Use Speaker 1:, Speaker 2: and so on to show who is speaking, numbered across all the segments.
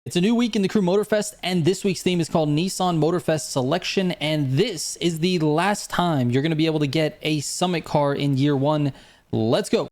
Speaker 1: It's a new week in the Crew Motorfest, and this week's theme is called Nissan Motorfest Selection, and this is the last time you're going to be able to get a Summit car in year one. Let's go.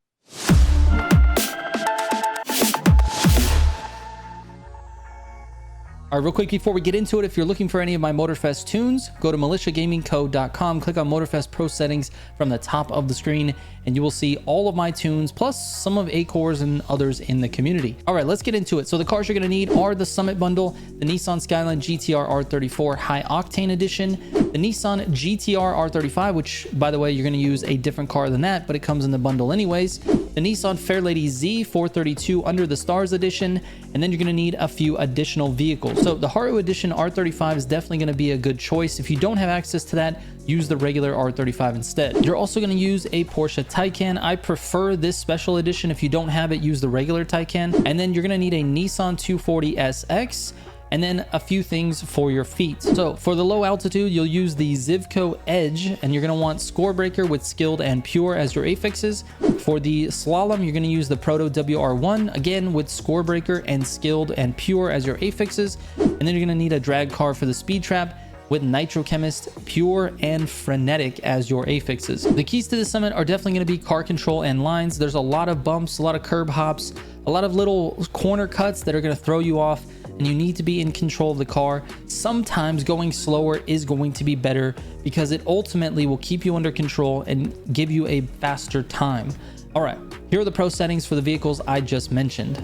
Speaker 1: All right, real quick before we get into it, if you're looking for any of my Motorfest tunes, go to militiagamingco.com, click on Motorfest Pro Settings from the top of the screen, and you will see all of my tunes, plus some of Acor's and others in the community. All right, let's get into it. So the cars you're going to need are the Summit Bundle, the Nissan Skyline GTR R34 High Octane Edition, the Nissan GTR R35, which, by the way, you're going to use a different car than that, but it comes in the bundle anyways, the Nissan Fairlady Z 432 Under the Stars Edition, and then you're going to need a few additional vehicles. So the Haru Edition R35 is definitely going to be a good choice. If you don't have access to that, use the regular R35 instead. You're also going to use a Porsche Taycan. I prefer this special edition. If you don't have it, use the regular Taycan. And then you're going to need a Nissan 240 SX, and then a few things for your feet. So for the low altitude, you'll use the Zivco Edge, and you're going to want Score Breaker with Skilled and Pure as your affixes. For the slalom, you're going to use the Proto WR1, again with Score Breaker and Skilled and Pure as your affixes. And then you're going to need a drag car for the Speed Trap with Nitro Chemist, Pure, and Frenetic as your affixes. The keys to the Summit are definitely going to be car control and lines. There's a lot of bumps, a lot of curb hops, a lot of little corner cuts that are going to throw you off, and you need to be in control of the car. Sometimes going slower is going to be better because it ultimately will keep you under control and give you a faster time. All right, here are the pro settings for the vehicles I just mentioned.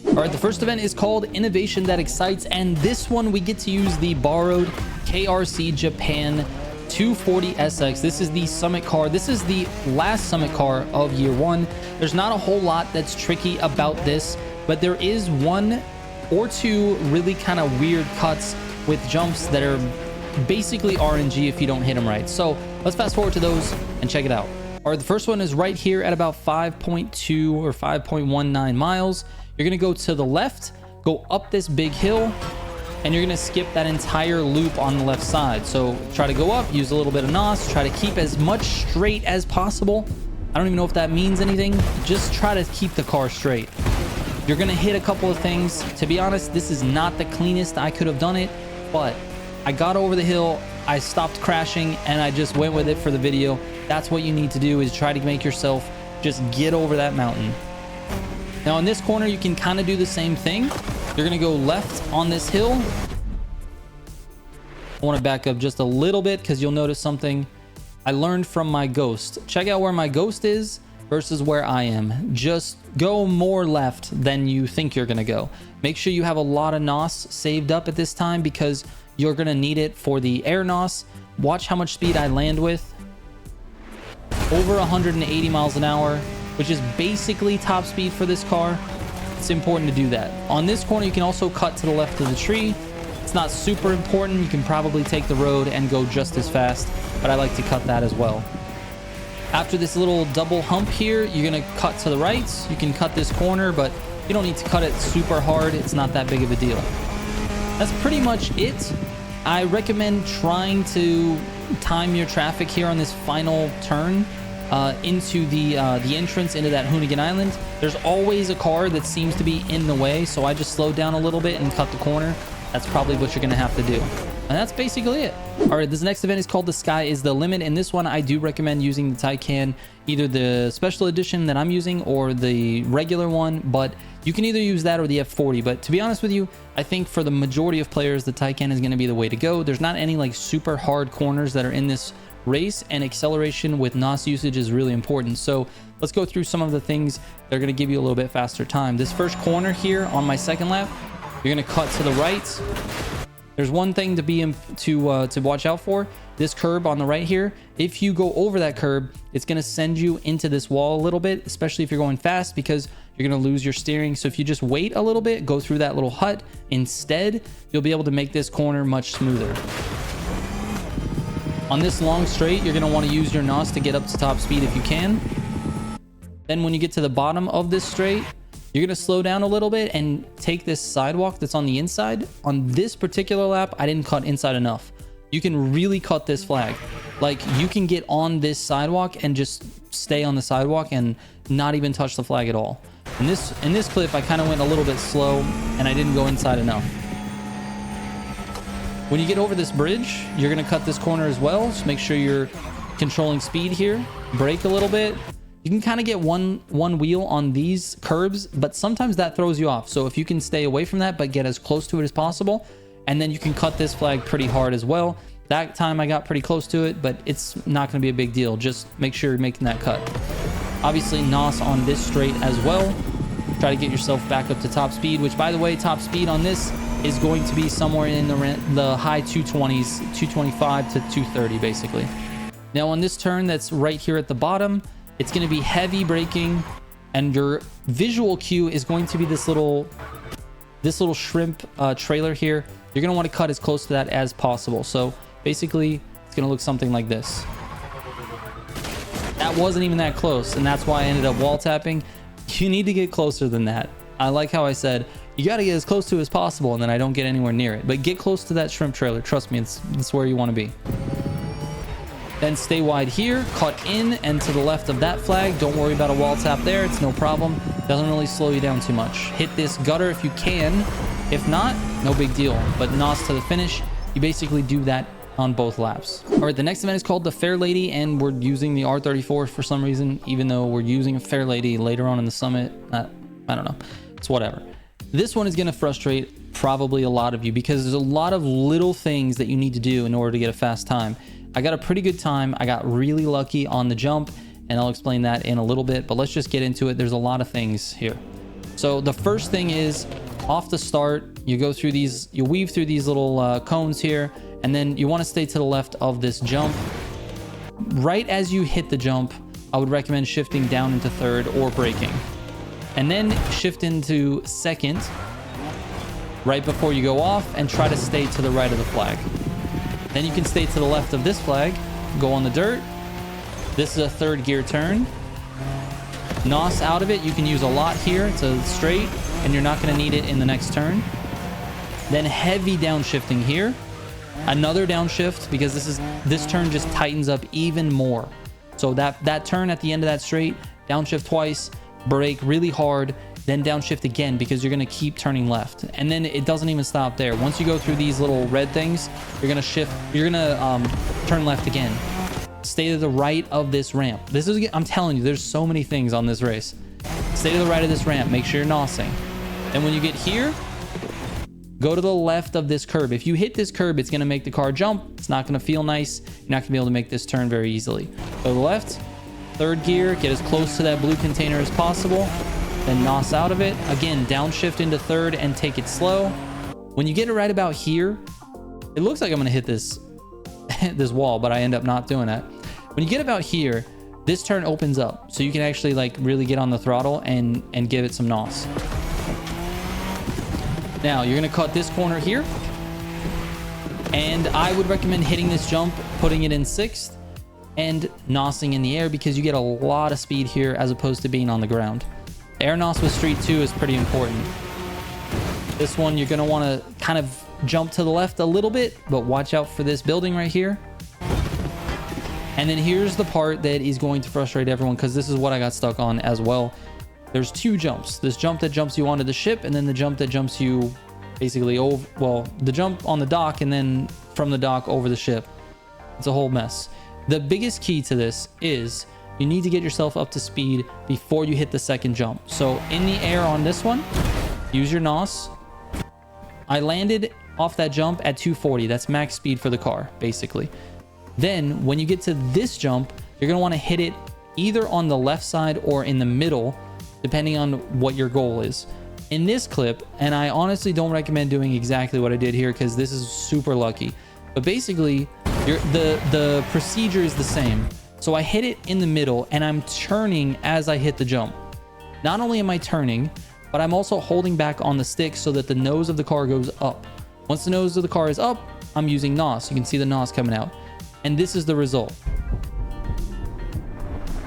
Speaker 1: All right, the first event is called Innovation That Excites, and this one we get to use the borrowed KRC Japan 240 SX. This is the Summit car. This is the last Summit car of year one. There's not a whole lot that's tricky about this, but there is one or two really kind of weird cuts with jumps that are basically RNG if you don't hit them right. So let's fast forward to those and check it out. All right, the first one is right here at about 5.2 or 5.19 miles. You're going to go to the left, go up this big hill, and you're going to skip that entire loop on the left side. So try to go up, use a little bit of NOS, try to keep as much straight as possible. I don't even know if that means anything. Just try to keep the car straight. You're going to hit a couple of things. To be honest, this is not the cleanest I could have done it, but I got over the hill, I stopped crashing, and I just went with it for the video. That's what you need to do, is try to make yourself just get over that mountain. Now in this corner, you can kind of do the same thing. You're going to go left on this hill. I want to back up just a little bit because you'll notice something I learned from my Ghost. Check out where my Ghost is versus where I am. Just go more left than you think you're going to go. Make sure you have a lot of NOS saved up at this time because you're going to need it for the air NOS. Watch how much speed I land with. Over 180 miles an hour, which is basically top speed for this car. It's important to do that. On this corner, you can also cut to the left of the tree. It's not super important. You can probably take the road and go just as fast, but I like to cut that as well. After this little double hump here, you're gonna cut to the right. You can cut this corner, but you don't need to cut it super hard. It's not that big of a deal. That's pretty much it. I recommend trying to time your traffic here on this final turn into the entrance into that Hoonigan Island. There's always a car that seems to be in the way, so I just slowed down a little bit and cut the corner. That's probably what you're gonna have to do, and that's basically it. All right, this next event is called The Sky Is the Limit, and this one I do recommend using the Taycan, either the special edition that I'm using or the regular one, but you can either use that or the F40. But to be honest with you, I think for the majority of players, the Taycan is going to be the way to go. There's not any like super hard corners that are in this race, and acceleration with NOS usage is really important. So let's go through some of the things that are going to give you a little bit faster time. This first corner here on my second lap, you're going to cut to the right. There's one thing to watch out for. This curb on the right here, if you go over that curb, it's going to send you into this wall a little bit, especially if you're going fast, because you're going to lose your steering. So if you just wait a little bit, go through that little hut instead, you'll be able to make this corner much smoother. On this long straight, you're going to want to use your NOS to get up to top speed if you can. Then when you get to the bottom of this straight, you're going to slow down a little bit and take this sidewalk that's on the inside. On this particular lap, I didn't cut inside enough. You can really cut this flag. Like, you can get on this sidewalk and just stay on the sidewalk and not even touch the flag at all. In this clip, I kind of went a little bit slow and I didn't go inside enough. When you get over this bridge, you're going to cut this corner as well. Just make sure you're controlling speed here. Brake a little bit. You can kind of get one wheel on these curbs, but sometimes that throws you off. So if you can stay away from that, but get as close to it as possible, and then you can cut this flag pretty hard as well. That time I got pretty close to it, but it's not going to be a big deal. Just make sure you're making that cut. Obviously, NOS on this straight as well. Try to get yourself back up to top speed, which, by the way, top speed on this is going to be somewhere in the high 220s, 225 to 230, basically. Now, on this turn that's right here at the bottom, it's going to be heavy braking, and your visual cue is going to be this little shrimp trailer here. You're going to want to cut as close to that as possible. So basically, it's going to look something like this. That wasn't even that close, and that's why I ended up wall tapping. You need to get closer than that. I like how I said, you got to get as close to it as possible, and then I don't get anywhere near it. But get close to that shrimp trailer. Trust me, it's where you want to be. Then stay wide here, cut in and to the left of that flag. Don't worry about a wall tap there. It's no problem. Doesn't really slow you down too much. Hit this gutter if you can. If not, no big deal. But NOS to the finish, you basically do that on both laps. All right, the next event is called the Fair Lady, and we're using the R34 for some reason, even though we're using a Fair Lady later on in the summit. I don't know. It's whatever. This one is going to frustrate probably a lot of you because there's a lot of little things that you need to do in order to get a fast time. I got a pretty good time. I got really lucky on the jump, and I'll explain that in a little bit, but let's just get into it. There's a lot of things here. So the first thing is, off the start, you go through these, you weave through these little cones here, and then you want to stay to the left of this jump. Right as you hit the jump, I would recommend shifting down into third or braking. And then shift into second right before you go off and try to stay to the right of the flag. Then you can stay to the left of this flag, go on the dirt. This is a third gear turn. NOS out of it, you can use a lot here. It's a straight, and you're not going to need it in the next turn. Then heavy downshifting here. Another downshift, because this turn just tightens up even more. So that turn at the end of that straight, downshift twice, brake really hard, then downshift again, because you're going to keep turning left. And then it doesn't even stop there. Once you go through these little red things, you're going to shift, you're going to turn left again. Stay to the right of this ramp. This is, I'm telling you, there's so many things on this race. Stay to the right of this ramp. Make sure you're nosing. And when you get here, go to the left of this curb. If you hit this curb, it's going to make the car jump. It's not going to feel nice. You're not going to be able to make this turn very easily. Go to the left, third gear, get as close to that blue container as possible. Then NOS out of it. Again, downshift into third and take it slow. When you get it right about here, it looks like I'm going to hit this this wall, but I end up not doing that. When you get about here, this turn opens up, so you can actually like really get on the throttle and give it some NOS. Now you're going to cut this corner here, and I would recommend hitting this jump, putting it in sixth, and NOSing in the air, because you get a lot of speed here as opposed to being on the ground. Air NOS with Street 2 is pretty important. This one, you're going to want to kind of jump to the left a little bit, but watch out for this building right here. And then here's the part that is going to frustrate everyone, because this is what I got stuck on as well. There's two jumps. This jump that jumps you onto the ship, and then the jump that jumps you basically over, well, the jump on the dock and then from the dock over the ship. It's a whole mess. The biggest key to this is you need to get yourself up to speed before you hit the second jump. So in the air on this one, use your NOS. I landed off that jump at 240. That's max speed for the car, basically. Then when you get to this jump, you're going to want to hit it either on the left side or in the middle, depending on what your goal is. In this clip, and I honestly don't recommend doing exactly what I did here because this is super lucky, but basically the procedure is the same. So I hit it in the middle and I'm turning as I hit the jump. not only am I turning, but I'm also holding back on the stick so that the nose of the car goes up. Once the nose of the car is up, I'm using NOS. You can see the NOS coming out. And this is the result.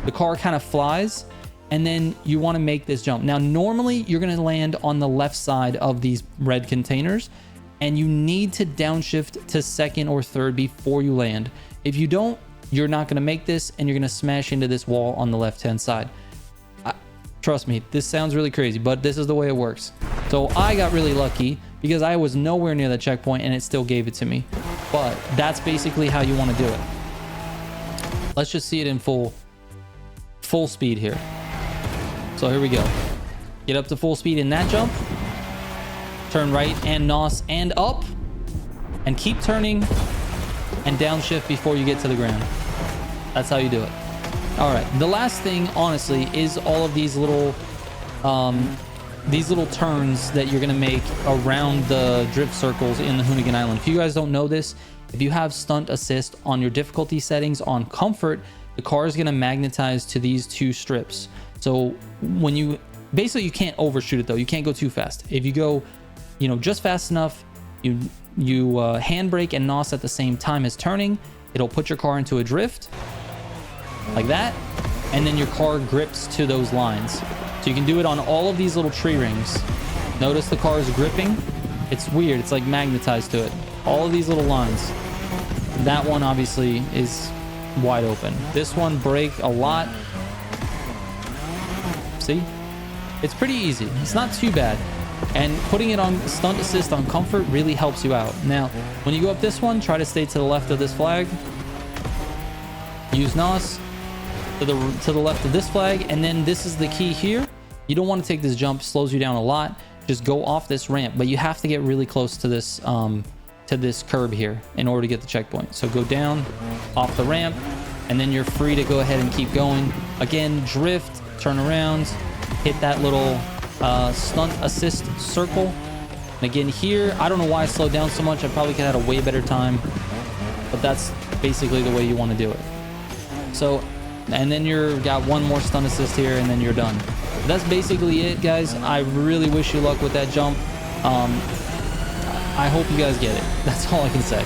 Speaker 1: The car kind of flies, and then you want to make this jump. Now, normally you're going to land on the left side of these red containers, and you need to downshift to second or third before you land. If you don't, you're not going to make this, and you're going to smash into this wall on the left-hand side. Trust me, this sounds really crazy, but this is the way it works. So I got really lucky because I was nowhere near the checkpoint and it still gave it to me. But that's basically how you want to do it. Let's just see it in full speed here. So here we go. Get up to full speed in that jump. Turn right and NOS and up. And keep turning and downshift before you get to the ground. That's how you do it. All right, the last thing, honestly, is all of these little turns that you're gonna make around the drift circles in the Hoonigan Island. If you guys don't know this, if you have stunt assist on your difficulty settings on comfort, the car is gonna magnetize to these two strips. So when you can't overshoot it though. You can't go too fast. If you go, just fast enough, you handbrake and NOS at the same time as turning, it'll put your car into a drift. Like that, and then your car grips to those lines. So you can do it on all of these little tree rings. Notice the car is gripping. It's weird, it's like magnetized to it. All of these little lines. That one obviously is wide open. This one brake a lot. See? It's pretty easy. It's not too bad. And putting it on stunt assist on comfort really helps you out. Now, when you go up this one, try to stay to the left of this flag. Use NOS. To the left of this flag, and then this is the key here. You don't want to take this jump, slows you down a lot. Just go off this ramp, but you have to get really close to this curb here in order to get the checkpoint. So go down off the ramp, and then you're free to go ahead and keep going. Again, drift, turn around, hit that little stunt assist circle. And again here, I don't know why I slowed down so much. I probably could have had a way better time, but that's basically the way you want to do it. So, and then you've got one more stunt assist here, and then you're done. That's basically it, guys. I really wish you luck with that jump. I hope you guys get it. That's all I can say.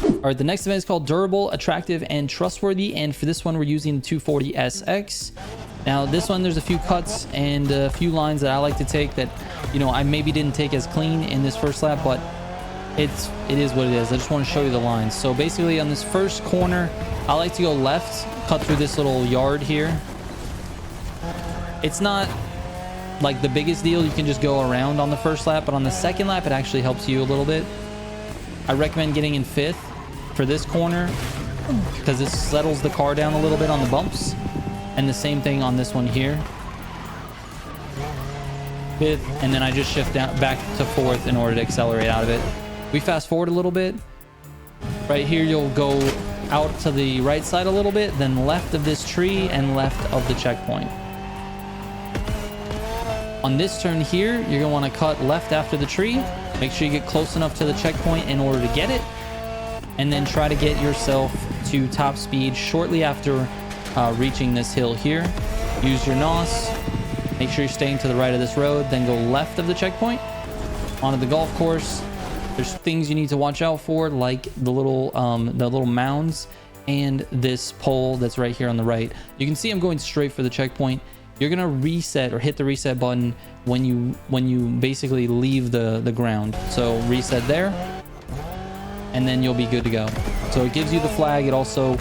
Speaker 1: All right, the next event is called Durable, Attractive, and Trustworthy. And for this one, we're using the 240SX. Now, this one, there's a few cuts and a few lines that I like to take that, I maybe didn't take as clean in this first lap, but it is what it is. I just want to show you the lines. So basically, on this first corner, I like to go left, cut through this little yard here. It's not like the biggest deal. You can just go around on the first lap, but on the second lap, it actually helps you a little bit. I recommend getting in fifth for this corner because this settles the car down a little bit on the bumps. And the same thing on this one here. Fifth, and then I just shift down back to fourth in order to accelerate out of it. We fast forward a little bit. Right here, you'll go out to the right side a little bit, then left of this tree and left of the checkpoint. On this turn here, you're gonna want to cut left after the tree. Make sure you get close enough to the checkpoint in order to get it, and then try to get yourself to top speed shortly after reaching this hill here. Use your NOS. Make sure you're staying to the right of this road, then go left of the checkpoint onto the golf course. There's things you need to watch out for, like the little mounds and this pole that's right here on the right. You can see I'm going straight for the checkpoint. You're gonna reset or hit the reset button when you basically leave the ground. So reset there, and then you'll be good to go. So it gives you the flag. It also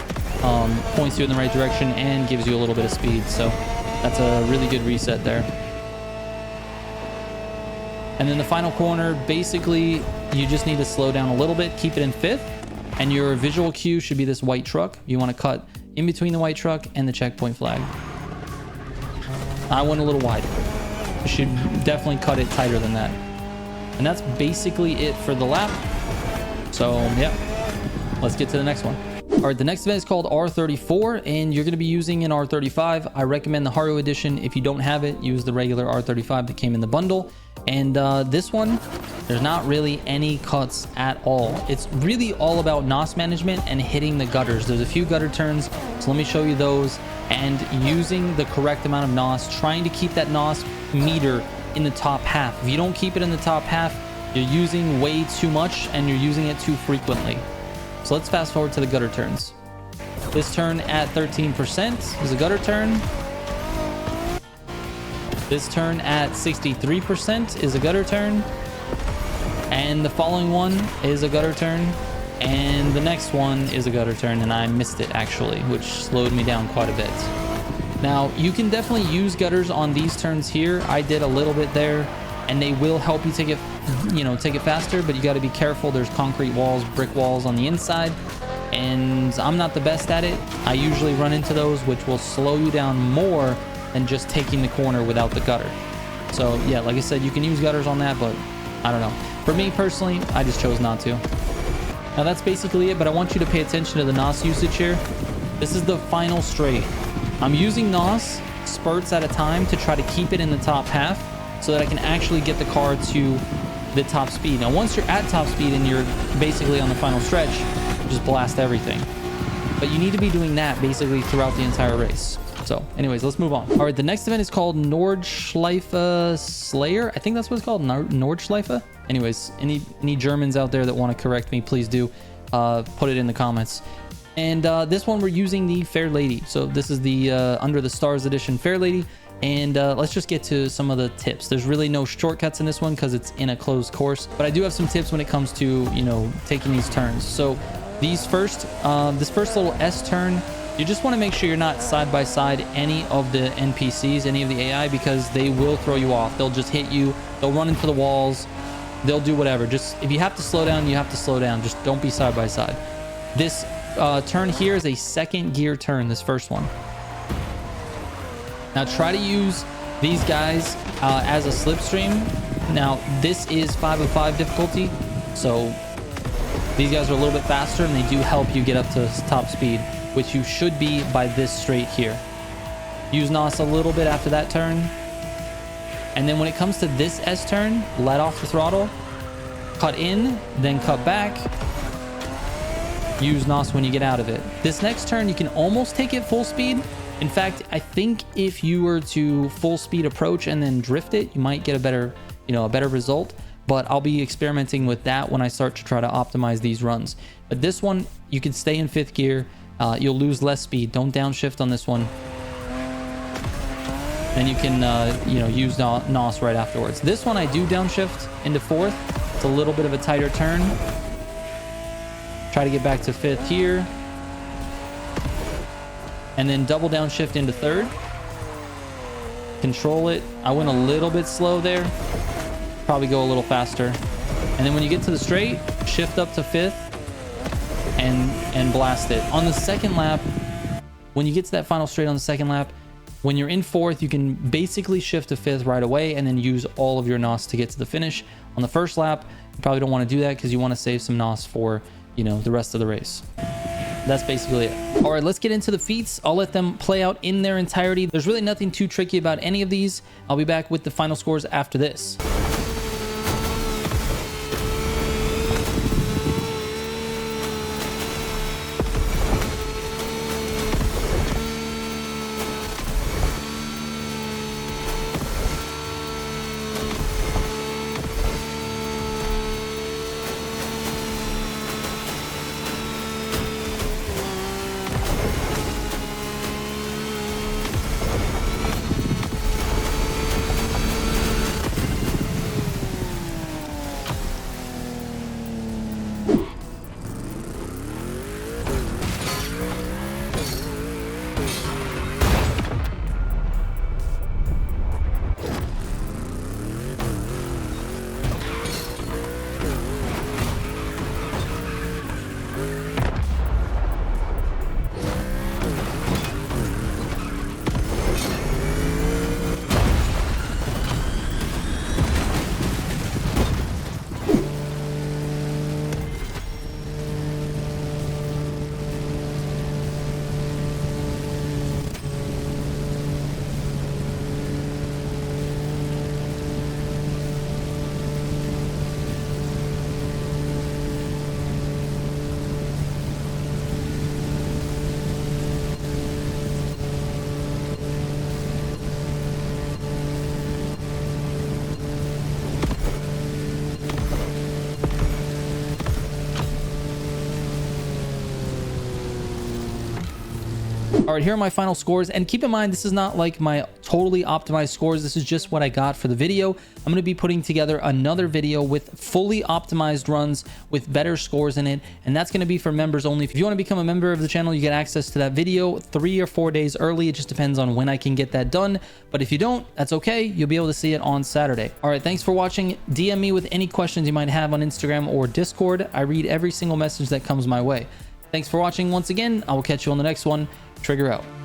Speaker 1: points you in the right direction and gives you a little bit of speed. So that's a really good reset there. And then the final corner, basically, you just need to slow down a little bit, keep it in fifth, and your visual cue should be this white truck. You want to cut in between the white truck and the checkpoint flag. I went a little wide. You should definitely cut it tighter than that. And that's basically it for the lap. So, yeah, let's get to the next one. All right, the next event is called R34, and you're going to be using an R35. I recommend the Haru edition. If you don't have it, use the regular R35 that came in the bundle. And this one, there's not really any cuts at all. It's really all about NOS management and hitting the gutters. There's a few gutter turns, so let me show you those. And using the correct amount of NOS, trying to keep that NOS meter in the top half. If you don't keep it in the top half, you're using way too much and you're using it too frequently. So let's fast forward to the gutter turns. This turn at 13% is a gutter turn. This turn at 63% is a gutter turn. And the following one is a gutter turn. And the next one is a gutter turn, and I missed it actually, which slowed me down quite a bit. Now, you can definitely use gutters on these turns here. I did a little bit there, and they will help you take it, take it faster, but you got to be careful. There's concrete walls, brick walls on the inside, and I'm not the best at it. I usually run into those, which will slow you down more than just taking the corner without the gutter. So yeah, like I said, you can use gutters on that, but I don't know. For me personally, I just chose not to. Now that's basically it, but I want you to pay attention to the NOS usage here. This is the final straight. I'm using NOS spurts at a time to try to keep it in the top half so that I can actually get the car to the top speed. Now, once you're at top speed and you're basically on the final stretch, just blast everything. But you need to be doing that basically throughout the entire race. So anyways, let's move on. All right, the next event is called Nordschleife Slayer. I think that's what it's called, Nordschleife. Anyways, any Germans out there that want to correct me, please do put it in the comments. And this one we're using the Fair Lady. So this is the Under the Stars edition Fair Lady. And let's just get to some of the tips. There's really no shortcuts in this one because it's in a closed course, but I do have some tips when it comes to, taking these turns. So this first little S turn, you just want to make sure you're not side by side any of the NPCs, any of the AI, because they will throw you off. They'll just hit you. They'll run into the walls. They'll do whatever. Just if you have to slow down, you have to slow down. Just don't be side by side. This turn here is a second gear turn, this first one. Now try to use these guys as a slipstream. Now this is 5 of 5 difficulty, so these guys are a little bit faster and they do help you get up to top speed, which you should be by this straight here. Use NOS a little bit after that turn. And then when it comes to this S turn, let off the throttle, cut in, then cut back. Use NOS when you get out of it. This next turn, you can almost take it full speed. In fact, I think if you were to full speed approach and then drift it, you might get a better result. But I'll be experimenting with that when I start to try to optimize these runs. But this one, you can stay in 5th gear. You'll lose less speed. Don't downshift on this one. And you can, use NOS right afterwards. This one I do downshift into 4th. It's a little bit of a tighter turn. Try to get back to 5th here. And then double downshift into 3rd. Control it. I went a little bit slow there. Probably go a little faster. And then when you get to the straight, shift up to 5th and blast it. On the second lap, when you get to that final straight on the second lap, when you're in 4th, you can basically shift to 5th right away and then use all of your NOS to get to the finish. On the first lap, you probably don't want to do that because you want to save some NOS for, the rest of the race. That's basically it. All right, let's get into the feats. I'll let them play out in their entirety. There's really nothing too tricky about any of these. I'll be back with the final scores after this. All right, here are my final scores. And keep in mind, this is not like my totally optimized scores. This is just what I got for the video. I'm going to be putting together another video with fully optimized runs with better scores in it. And that's going to be for members only. If you want to become a member of the channel, you get access to that video 3 or 4 days early. It just depends on when I can get that done. But if you don't, that's okay. You'll be able to see it on Saturday. All right, thanks for watching. DM me with any questions you might have on Instagram or Discord. I read every single message that comes my way. Thanks for watching once again. I will catch you on the next one. Trigger out.